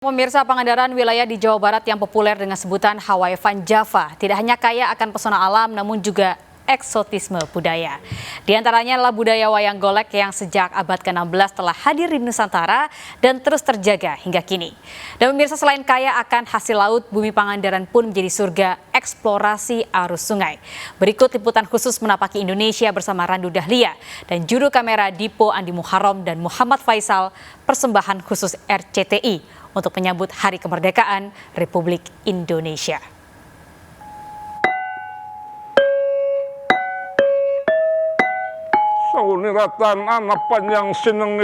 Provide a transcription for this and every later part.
Pemirsa, Pangandaran, wilayah di Jawa Barat yang populer dengan sebutan Hawaii Van Java, tidak hanya kaya akan pesona alam namun juga eksotisme budaya. Di antaranya adalah budaya wayang golek yang sejak abad ke-16 telah hadir di Nusantara dan terus terjaga hingga kini. Dan pemirsa, selain kaya akan hasil laut, bumi Pangandaran pun menjadi surga eksplorasi arus sungai. Berikut liputan khusus menapaki Indonesia bersama Randu Dahlia dan juru kamera Dipo Andi Muharram dan Muhammad Faisal, persembahan khusus RCTI untuk menyambut Hari Kemerdekaan Republik Indonesia. Sauniratan anak panjang seneng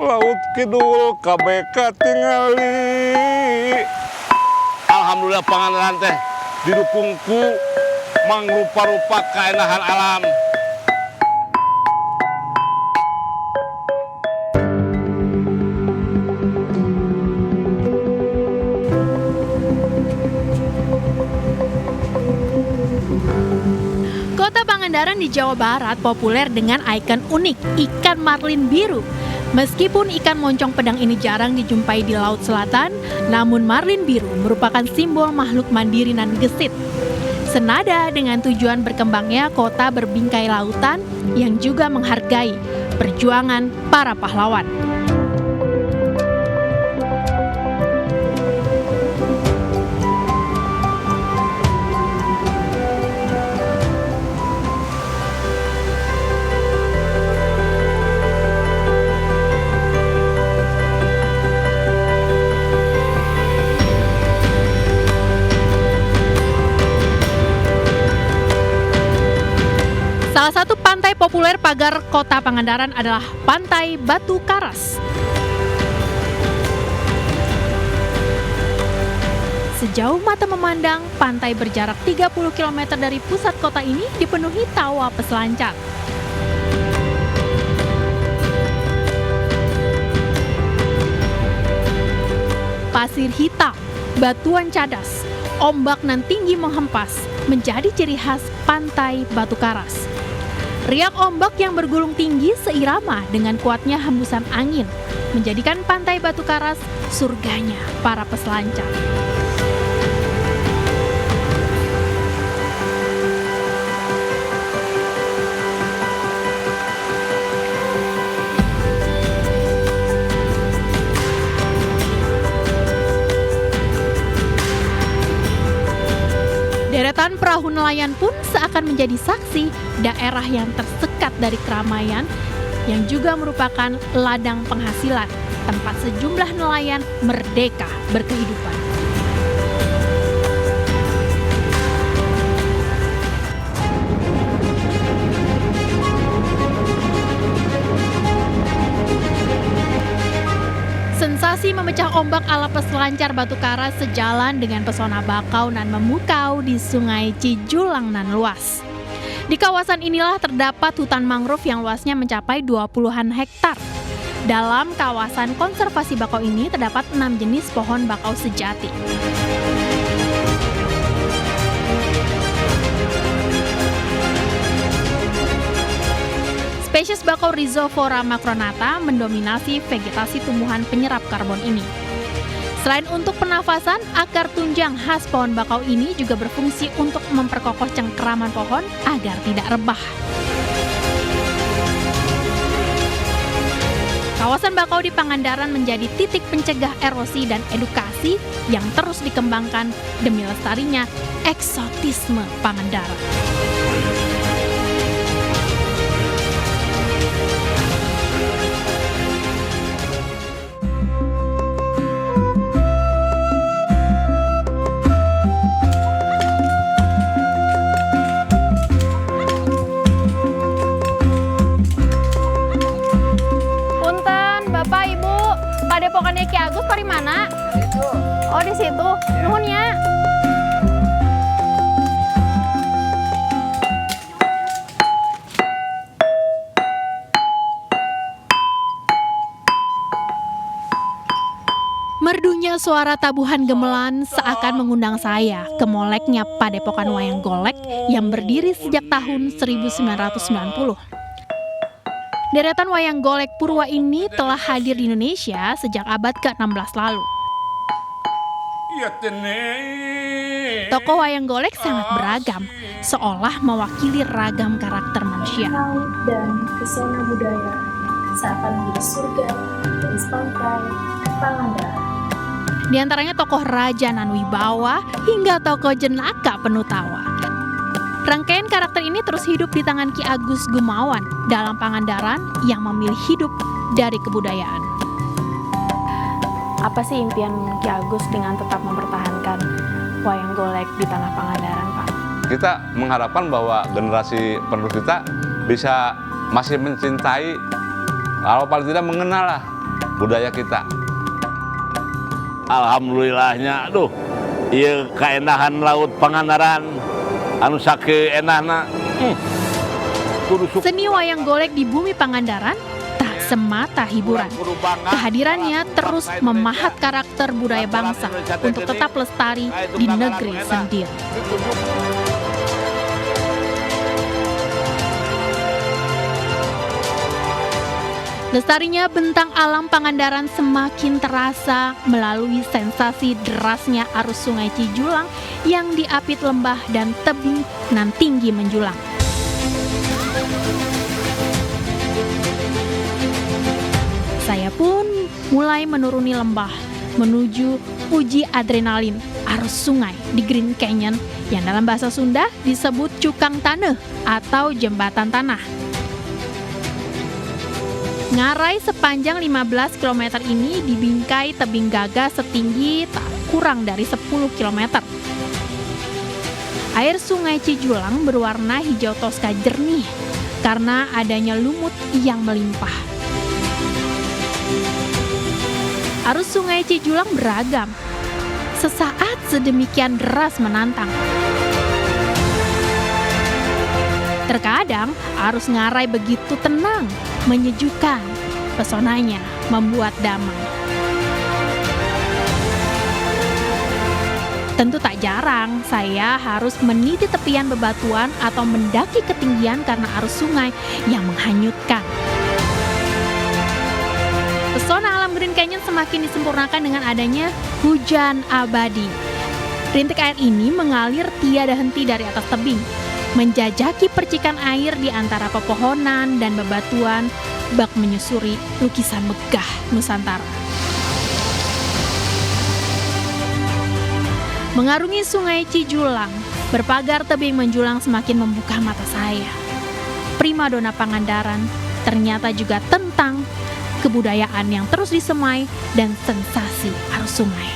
laut kidul KBK tingali. Alhamdulillah Pangandaran teh didukung ku mangrupa-rupa kaenahan alam. Kota Pangandaran di Jawa Barat populer dengan ikon unik, ikan marlin biru. Meskipun ikan moncong pedang ini jarang dijumpai di Laut Selatan, namun marlin biru merupakan simbol makhluk mandiri dan gesit. Senada dengan tujuan berkembangnya kota berbingkai lautan yang juga menghargai perjuangan para pahlawan. Salah satu pantai populer pagar kota Pangandaran adalah Pantai Batu Karas. Sejauh mata memandang, pantai berjarak 30 km dari pusat kota ini dipenuhi tawa peselancar. Pasir hitam, batuan cadas, ombak nan tinggi menghempas menjadi ciri khas Pantai Batu Karas. Riak ombak yang bergulung tinggi seirama dengan kuatnya hembusan angin menjadikan Pantai Batu Karas surganya para peselancar. Deretan perahu nelayan pun seakan menjadi saksi daerah yang tersekat dari keramaian yang juga merupakan ladang penghasilan, tempat sejumlah nelayan merdeka berkehidupan. Sensasi memecah ombak ala peselancar Batu Karas sejalan dengan pesona bakau nan memukau di Sungai Cijulang nan luas. Di kawasan inilah terdapat hutan mangrove yang luasnya mencapai 20-an hektar. Dalam kawasan konservasi bakau ini terdapat 6 jenis pohon bakau sejati. Spesies bakau Rhizophyra macronata mendominasi vegetasi tumbuhan penyerap karbon ini. Selain untuk pernafasan, akar tunjang khas pohon bakau ini juga berfungsi untuk memperkokoh cengkeraman pohon agar tidak rebah. Kawasan bakau di Pangandaran menjadi titik pencegah erosi dan edukasi yang terus dikembangkan demi lestarinya eksotisme Pangandaran. Padepokannya Ki Agus dari mana? Itu. Oh, di situ. Nuhun ya. Merdunya suara tabuhan gamelan seakan mengundang saya ke moleknya Padepokan Wayang Golek yang berdiri sejak tahun 1990. Deretan wayang golek Purwa ini telah hadir di Indonesia sejak abad ke-16 lalu. Tokoh wayang golek sangat beragam, seolah mewakili ragam karakter manusia. Laut dan pesona budaya seakan menjadi surga, garis pantai, Pangandaran. Di antaranya tokoh Raja Nan Wibawa hingga tokoh jenaka penuh tawa. Rangkaian karakter ini terus hidup di tangan Ki Agus Gumawan dalam Pangandaran yang memilih hidup dari kebudayaan. Apa sih impian Ki Agus dengan tetap mempertahankan wayang golek di tanah Pangandaran, Pak? Kita mengharapkan bahwa generasi penerus kita bisa masih mencintai, kalau paling tidak mengenal lah budaya kita. Alhamdulillahnya, aduh, iya keendahan laut Pangandaran, anu sake enahna. Seni wayang golek di bumi Pangandaran tak semata hiburan. Kehadirannya terus memahat karakter budaya bangsa untuk tetap lestari di negeri sendiri. Lestarinya bentang alam Pangandaran semakin terasa melalui sensasi derasnya arus Sungai Cijulang yang diapit lembah dan tebing nan tinggi menjulang. Saya pun mulai menuruni lembah menuju uji adrenalin arus sungai di Green Canyon yang dalam bahasa Sunda disebut cukang taneuh atau jembatan tanah. Ngarai sepanjang 15 km ini dibingkai tebing gagah setinggi tak kurang dari 10 km. Air Sungai Cijulang berwarna hijau toska jernih karena adanya lumut yang melimpah. Arus Sungai Cijulang beragam, sesaat sedemikian deras menantang. Terkadang arus Ngarai begitu tenang, menyejukkan, pesonanya membuat damai. Tentu tak jarang saya harus meniti tepian bebatuan atau mendaki ketinggian karena arus sungai yang menghanyutkan. Pesona alam Green Canyon semakin disempurnakan dengan adanya hujan abadi. Rintik air ini mengalir tiada henti dari atas tebing, menjajaki percikan air di antara pepohonan dan bebatuan, bak menyusuri lukisan megah Nusantara. Mengarungi Sungai Cijulang, berpagar tebing menjulang semakin membuka mata saya. Primadona Pangandaran ternyata juga tentang kebudayaan yang terus disemai dan sensasi arus sungai.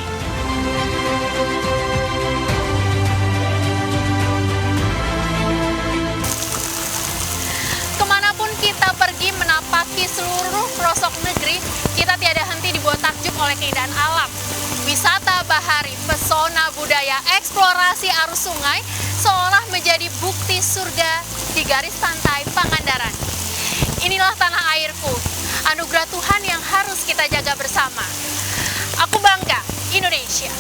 Kemanapun kita pergi menapaki seluruh pelosok negeri, kita tiada henti dibuat takjub oleh keindahan alam. Wisata bahari, pesona budaya, eksplorasi arus sungai seolah menjadi bukti surga di garis pantai Pangandaran. Inilah tanah airku, anugerah Tuhan yang harus kita jaga bersama. Aku bangga, Indonesia.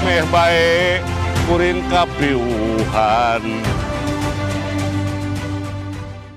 Meh bae kuring kapiuhan